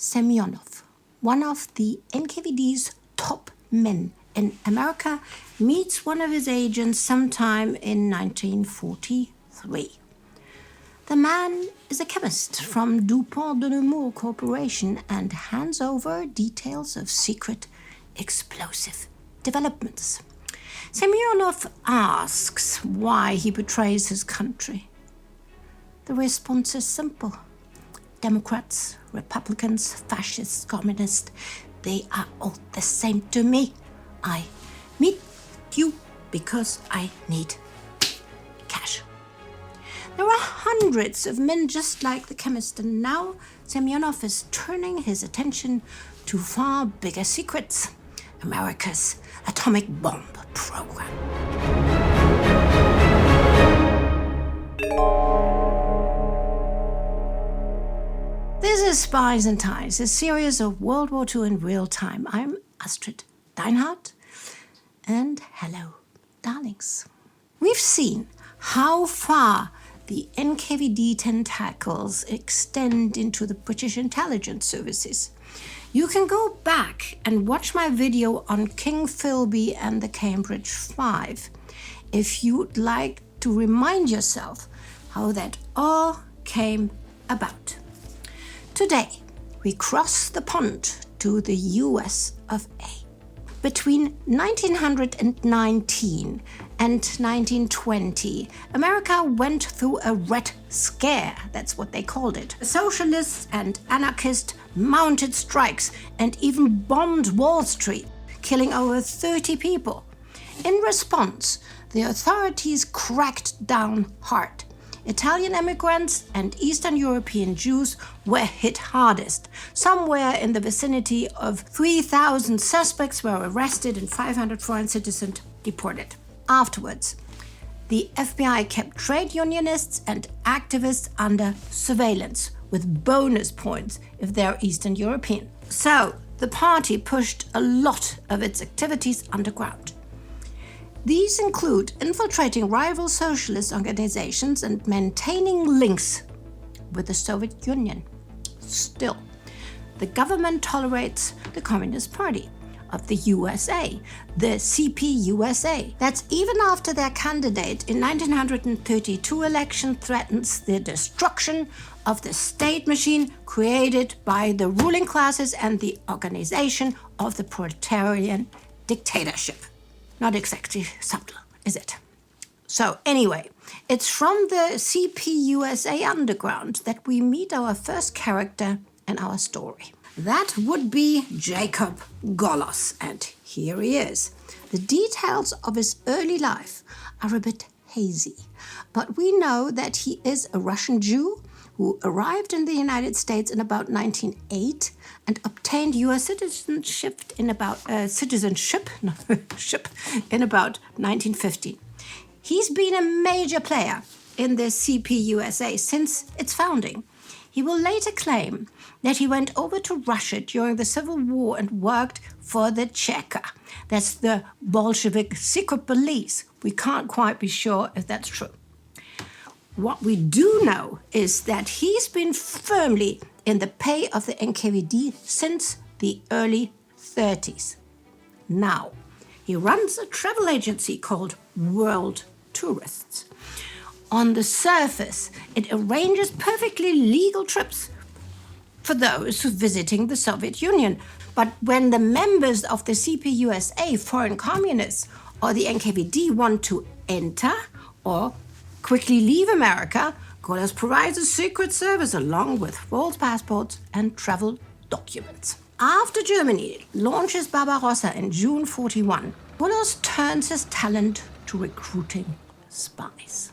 Semyonov, one of the NKVD's top men in America, meets one of his agents sometime in 1943. The man is a chemist from DuPont de Nemours Corporation and hands over details of secret explosive developments. Semyonov asks why he betrays his country. The response is simple. Democrats, Republicans, fascists, communists, they are all the same to me. I meet you because I need cash. There are hundreds of men just like the chemist, and now Semyonov is turning his attention to far bigger secrets. America's atomic bomb program. This is Spies and Ties, a series of World War II in real time. I'm Astrid Deinhard, and hello, darlings. We've seen how far the NKVD tentacles extend into the British intelligence services. You can go back and watch my video on King Philby and the Cambridge Five if you'd like to remind yourself how that all came about. Today, we cross the pond to the US of A. Between 1919 and 1920, America went through a Red Scare, that's what they called it. Socialists and anarchists mounted strikes and even bombed Wall Street, killing over 30 people. In response, the authorities cracked down hard. Italian immigrants and Eastern European Jews were hit hardest. Somewhere in the vicinity of 3,000 suspects were arrested and 500 foreign citizens deported. Afterwards, the FBI kept trade unionists and activists under surveillance with bonus points if they're Eastern European. So the party pushed a lot of its activities underground. These include infiltrating rival socialist organizations and maintaining links with the Soviet Union. Still, the government tolerates the Communist Party of the USA, the CPUSA. That's even after their candidate in 1932 election threatens the destruction of the state machine created by the ruling classes and the organization of the proletarian dictatorship. Not exactly subtle, is it? So anyway, it's from the CPUSA underground that we meet our first character in our story. That would be Jacob Golos, and here he is. The details of his early life are a bit hazy, but we know that he is a Russian Jew who arrived in the United States in about 1908 and obtained US citizenship in about 1915. He's been a major player in the CPUSA since its founding. He will later claim that he went over to Russia during the Civil War and worked for the Cheka. That's the Bolshevik secret police. We can't quite be sure if that's true. What we do know is that he's been firmly in the pay of the NKVD since the early 30s. Now, he runs a travel agency called World Tourists. On the surface, it arranges perfectly legal trips for those visiting the Soviet Union. But when the members of the CPUSA, foreign communists, or the NKVD want to enter or quickly leave America, Golos provides a secret service along with false passports and travel documents. After Germany launches Barbarossa in June 1941, Golos turns his talent to recruiting spies.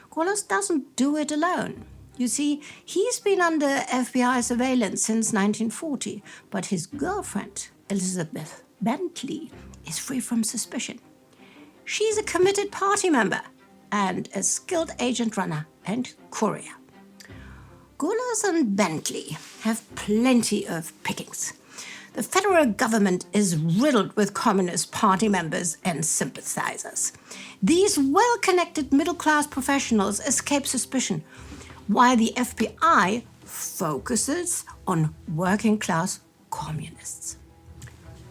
Golos doesn't do it alone. You see, he's been under FBI surveillance since 1940, but his girlfriend, Elizabeth Bentley, is free from suspicion. She's a committed party member and a skilled agent runner and courier. Golos and Bentley have plenty of pickings. The federal government is riddled with Communist Party members and sympathizers. These well-connected middle-class professionals escape suspicion, while the FBI focuses on working-class communists.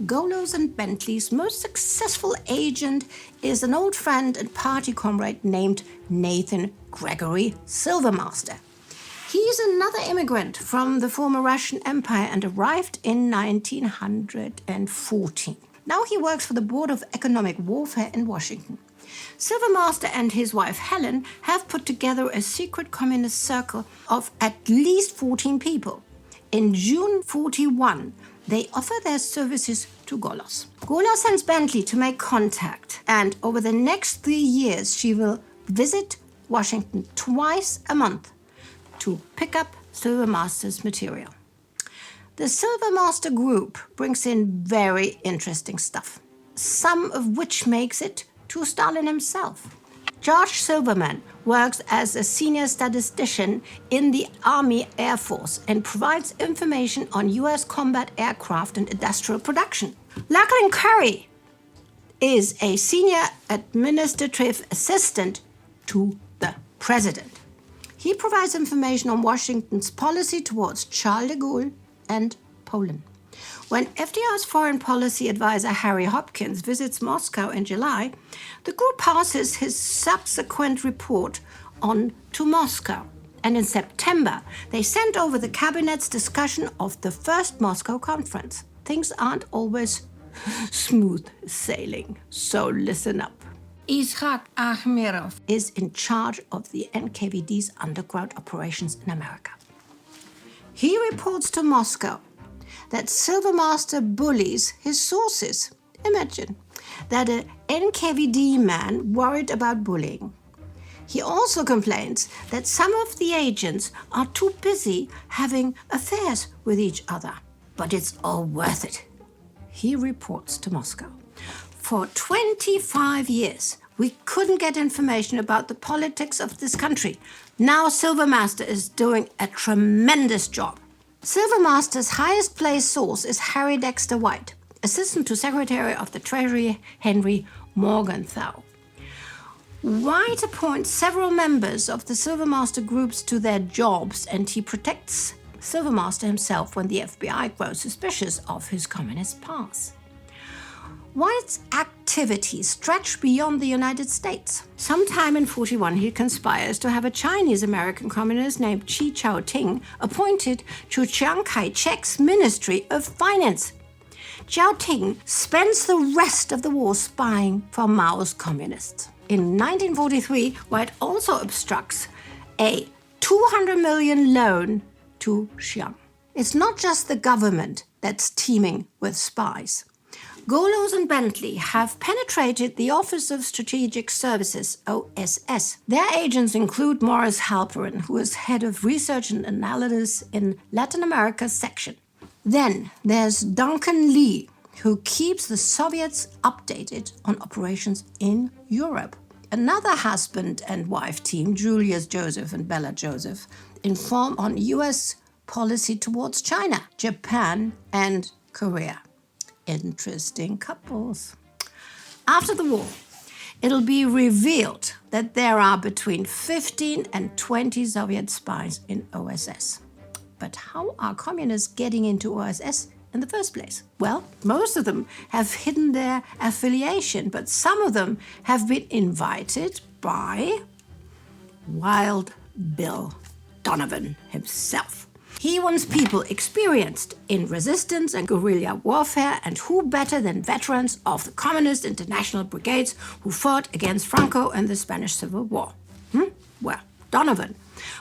Golos and Bentley's most successful agent is an old friend and party comrade named Nathan Gregory Silvermaster. He's another immigrant from the former Russian Empire and arrived in 1914. Now he works for the Board of Economic Warfare in Washington. Silvermaster and his wife Helen have put together a secret communist circle of at least 14 people. In June 1941, they offer their services to Golos. Golos sends Bentley to make contact, and over the next 3 years, she will visit Washington twice a month to pick up Silvermaster's material. The Silvermaster group brings in very interesting stuff, some of which makes it to Stalin himself. George Silverman works as a senior statistician in the Army Air Force and provides information on US combat aircraft and industrial production. Lachlan Curry is a senior administrative assistant to the president. He provides information on Washington's policy towards Charles de Gaulle and Poland. When FDR's foreign policy advisor Harry Hopkins visits Moscow in July, the group passes his subsequent report on to Moscow. And in September, they sent over the cabinet's discussion of the first Moscow conference. Things aren't always smooth sailing, so listen up. Ishak Akhmerov is in charge of the NKVD's underground operations in America. He reports to Moscow that Silvermaster bullies his sources. Imagine that an NKVD man worried about bullying. He also complains that some of the agents are too busy having affairs with each other. But it's all worth it, he reports to Moscow. For 25 years, we couldn't get information about the politics of this country. Now Silvermaster is doing a tremendous job. Silvermaster's highest placed source is Harry Dexter White, Assistant to Secretary of the Treasury Henry Morgenthau. White appoints several members of the Silvermaster groups to their jobs, and he protects Silvermaster himself when the FBI grows suspicious of his communist past. White's activities stretch beyond the United States. Sometime in 1941, he conspires to have a Chinese-American communist named Chi Chao-ting appointed to Chiang Kai-shek's Ministry of Finance. Chao-ting spends the rest of the war spying for Mao's communists. In 1943, White also obstructs a $200 million loan to Xi'an. It's not just the government that's teeming with spies. Golos and Bentley have penetrated the Office of Strategic Services, OSS. Their agents include Morris Halperin, who is head of research and analysis in Latin America's section. Then there's Duncan Lee, who keeps the Soviets updated on operations in Europe. Another husband and wife team, Julius Joseph and Bella Joseph, inform on US policy towards China, Japan, and Korea. Interesting couples. After the war, it'll be revealed that there are between 15 and 20 Soviet spies in OSS. But how are communists getting into OSS in the first place? Well, most of them have hidden their affiliation, but some of them have been invited by Wild Bill Donovan himself. He wants people experienced in resistance and guerrilla warfare, and who better than veterans of the Communist International Brigades who fought against Franco in the Spanish Civil War? Well, Donovan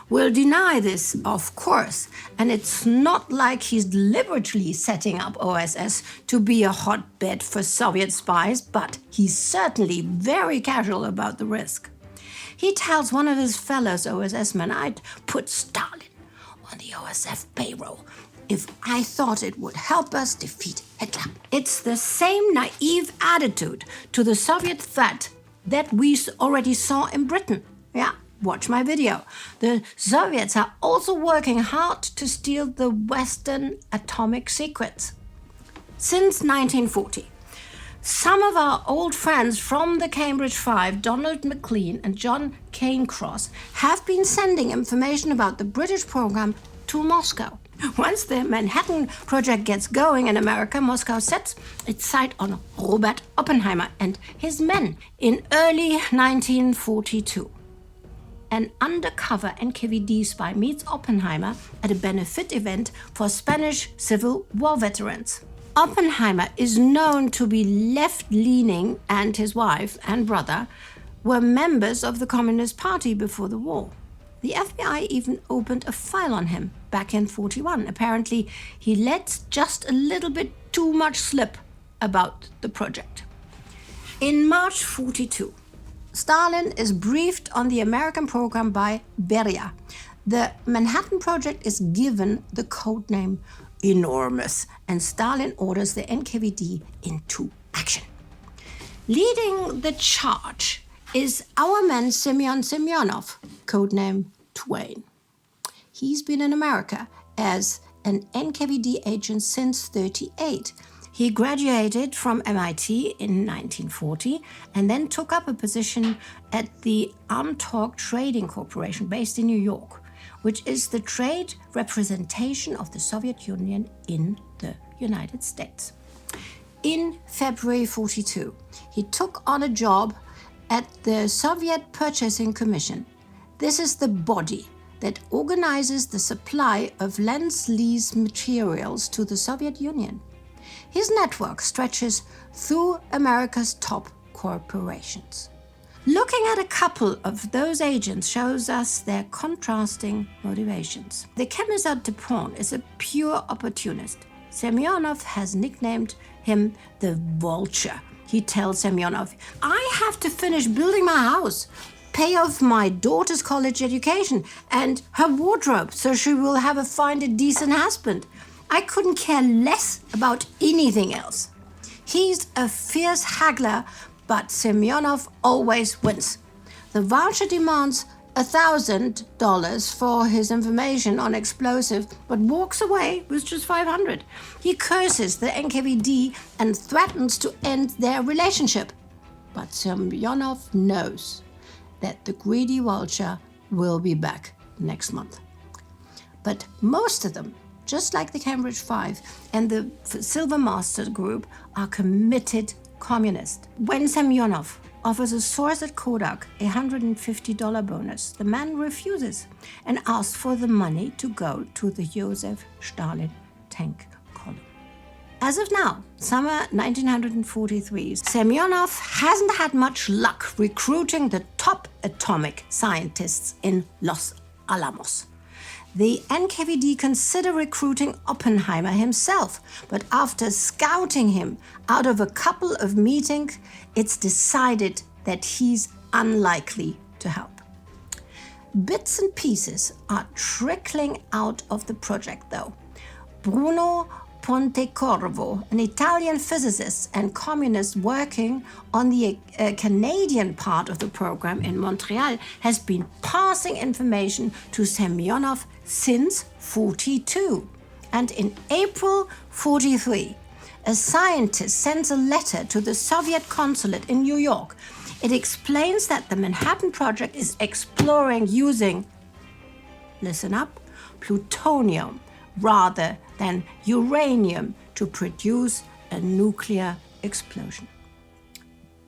will deny this, of course, and it's not like he's deliberately setting up OSS to be a hotbed for Soviet spies, but he's certainly very casual about the risk. He tells one of his fellow OSS men, "I'd put Stalin on the OSS payroll if I thought it would help us defeat Hitler." It's the same naive attitude to the Soviet threat that we already saw in Britain. Yeah, watch my video. The Soviets are also working hard to steal the Western atomic secrets. Since 1940, some of our old friends from the Cambridge Five, Donald MacLean and John Cairncross, have been sending information about the British program to Moscow. Once the Manhattan Project gets going in America, Moscow sets its sight on Robert Oppenheimer and his men in early 1942. An undercover NKVD spy meets Oppenheimer at a benefit event for Spanish Civil War veterans. Oppenheimer is known to be left-leaning, and his wife and brother were members of the Communist Party before the war. The FBI even opened a file on him back in 1941. Apparently, he let just a little bit too much slip about the project. In March 1942, Stalin is briefed on the American program by Beria. The Manhattan Project is given the codename Enormous, and Stalin orders the NKVD into action. Leading the charge is our man Semyon Semyonov, codename Twain. He's been in America as an NKVD agent since 1938. He graduated from MIT in 1940 and then took up a position at the Amtorg Trading Corporation based in New York, which is the trade representation of the Soviet Union in the United States. In February 1942, he took on a job at the Soviet Purchasing Commission. This is the body that organizes the supply of Lend-Lease materials to the Soviet Union. His network stretches through America's top corporations. Looking at a couple of those agents shows us their contrasting motivations. The Commissar Dupont is a pure opportunist. Semyonov has nicknamed him the Vulture. He tells Semyonov, "I have to finish building my house, pay off my daughter's college education and her wardrobe so she will find a decent husband. I couldn't care less about anything else." He's a fierce haggler, but Semyonov always wins. The Vulture demands $1,000 for his information on explosive, but walks away with just $500. He curses the NKVD and threatens to end their relationship. But Semyonov knows that the greedy Vulture will be back next month. But most of them, just like the Cambridge Five and the Silvermaster group, are committed communists. When Semyonov offers a source at Kodak a $150 bonus, the man refuses and asks for the money to go to the Joseph Stalin tank column. As of now, summer 1943, Semyonov hasn't had much luck recruiting the top atomic scientists in Los Alamos. The NKVD consider recruiting Oppenheimer himself, but after scouting him out of a couple of meetings, it's decided that he's unlikely to help. Bits and pieces are trickling out of the project, though. Bruno Pontecorvo, an Italian physicist and communist working on the Canadian part of the program in Montreal, has been passing information to Semyonov since 1942. And in April 1943, a scientist sends a letter to the Soviet consulate in New York. It explains that the Manhattan Project is exploring using, listen up, plutonium rather than uranium to produce a nuclear explosion.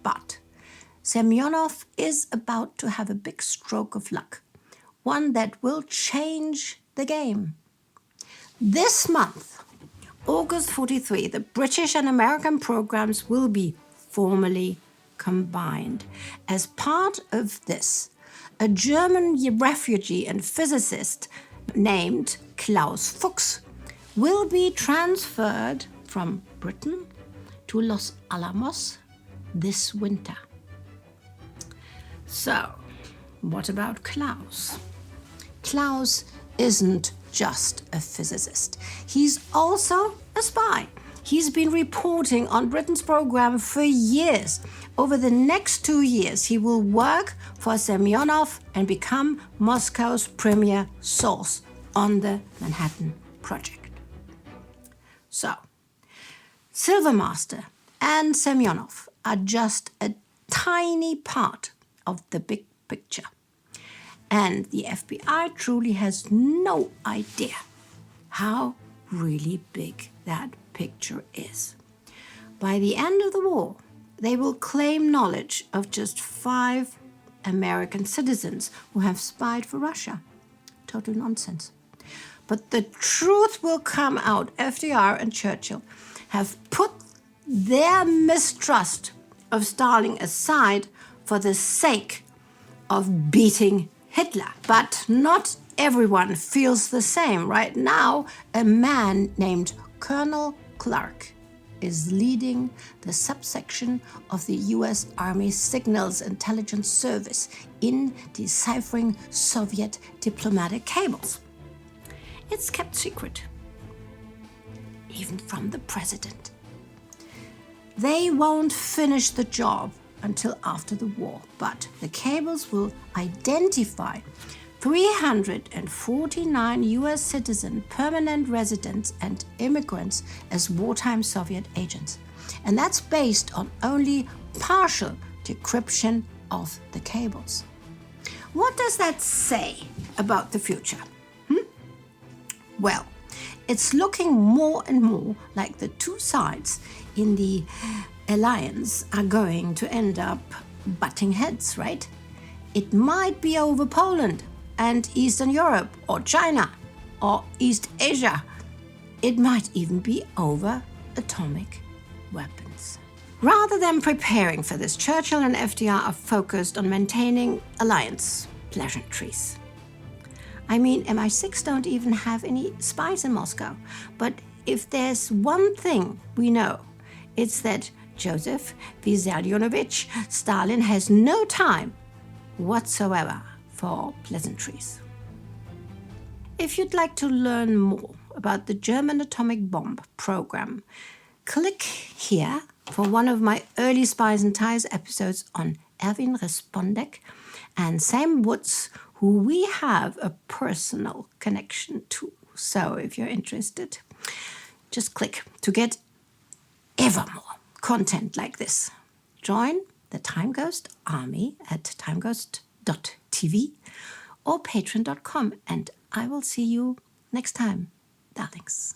But Semyonov is about to have a big stroke of luck, one that will change the game. This month, August 1943, the British and American programs will be formally combined. As part of this, a German refugee and physicist named Klaus Fuchs will be transferred from Britain to Los Alamos this winter. So, what about Klaus? Klaus isn't just a physicist. He's also a spy. He's been reporting on Britain's program for years. Over the next 2 years, he will work for Semyonov and become Moscow's premier source on the Manhattan Project. So, Silvermaster and Semyonov are just a tiny part of the big picture. And the FBI truly has no idea how really big that picture is. By the end of the war, they will claim knowledge of just 5 American citizens who have spied for Russia. Total nonsense. But the truth will come out. FDR and Churchill have put their mistrust of Stalin aside for the sake of beating Hitler. But not everyone feels the same. Right now, a man named Colonel Clark is leading the subsection of the US Army Signals Intelligence Service in deciphering Soviet diplomatic cables. It's kept secret, even from the president. They won't finish the job until after the war, but the cables will identify 349 US citizen permanent residents and immigrants as wartime Soviet agents. And that's based on only partial decryption of the cables. What does that say about the future? Well, it's looking more and more like the two sides in the alliance are going to end up butting heads, right? It might be over Poland and Eastern Europe, or China, or East Asia. It might even be over atomic weapons. Rather than preparing for this, Churchill and FDR are focused on maintaining alliance pleasantries. I mean, MI6 don't even have any spies in Moscow. But if there's one thing we know, it's that Joseph Vissarionovich Stalin has no time whatsoever for pleasantries. If you'd like to learn more about the German atomic bomb program, click here for one of my early Spies and Ties episodes on Erwin Respondek and Sam Woods, who we have a personal connection to. So if you're interested, just click to get ever more content like this. Join the Time Ghost Army at timeghost.tv or patreon.com, and I will see you next time, darlings.